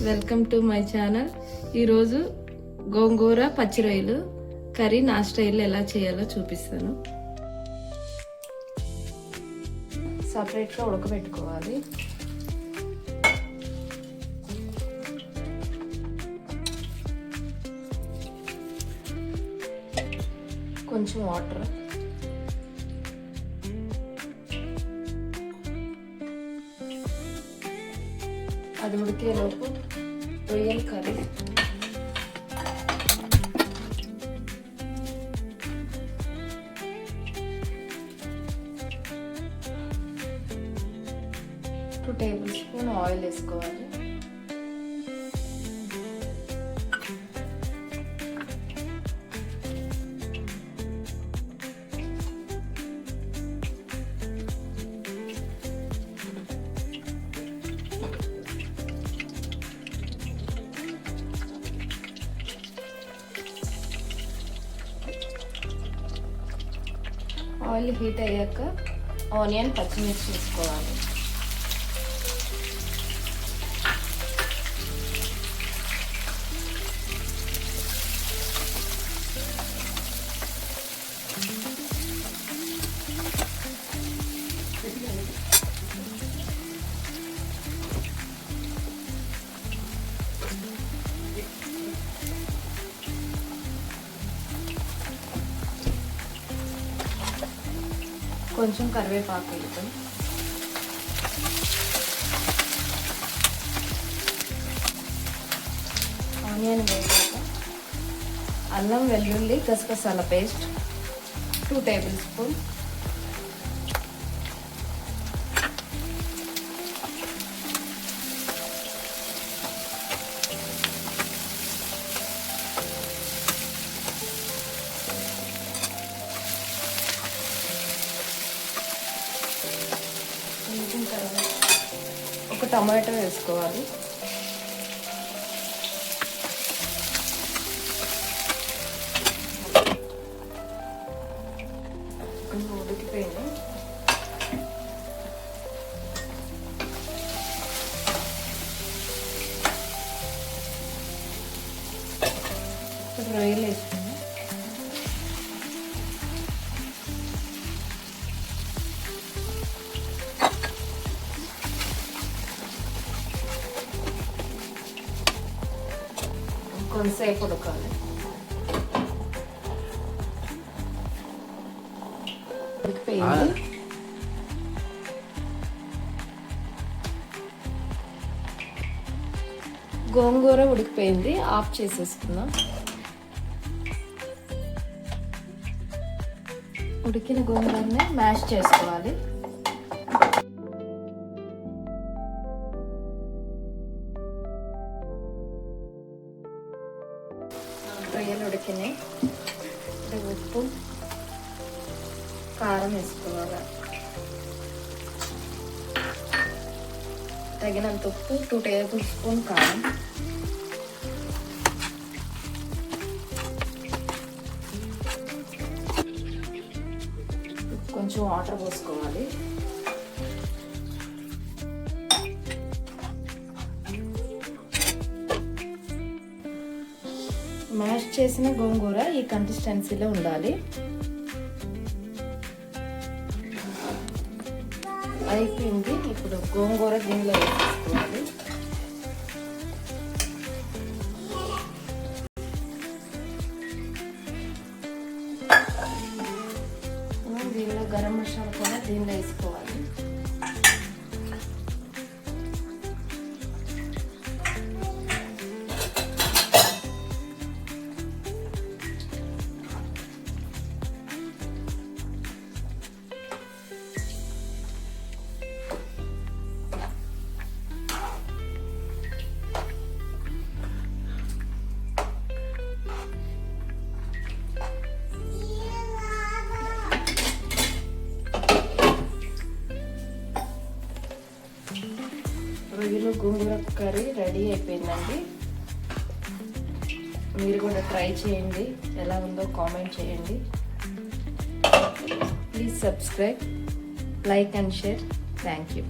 Welcome to my channel. ఈరోజు గోంగూర పచ్చి రొయ్యలు కర్రీ నా స్టైల్లో ఎలా చేయాలో చూపిస్తాను. సపరేట్గా ఉడకబెట్టుకోవాలి. కొంచెం వాటర్, అది ఉడికేలోపు రొయ్యల curry. Two table spoon oil వేసుకోవాలి. ఆయిల్ హీట్ అయ్యాక ఆనియన్, పచ్చిమిర్చి వేసుకోవాలి. కొంచెం కరివేపాకు వేద్దాం. ఆనియన్ వేసాక అల్లం, వెల్లుల్లి, గసగసాల పేస్ట్ 2 టేబుల్ స్పూన్. ఒక టమాటో వేసుకోవాలి. ఉడికిపోయింది. రొయ్యలు వేసుకున్నాం. కొంతసేపు ఉడకాలి. ఉడికిపోయింది. గోంగూర ఉడికిపోయింది. ఆఫ్ చేసేసుకుందాం. ఉడికిన గోంగూరని మ్యాష్ చేసుకోవాలి. రొయ్యలు ఉడికినాయి. ఉప్పు, కారం వేసుకోవాలి. తగినంత ఉప్పు, 2 టేబుల్ స్పూన్ కారం. కొంచెం వాటర్ పోసుకోవాలి. మ్యాష్ చేసిన గోంగూర ఈ కన్సిస్టెన్సీలో ఉండాలి. అయిపోయింది. ఇప్పుడు గోంగూర దీనిలో వేసుకోవాలి. దీనిలో గరం మసాలా కూడా దీనిలో వేసుకోవాలి. రొయ్యలు గోంగూర కర్రీ రెడీ అయిపోయిందండి. మీరు కూడా ట్రై చేయండి. ఎలా ఉందో కామెంట్ చేయండి. Please subscribe, like and share. Thank you.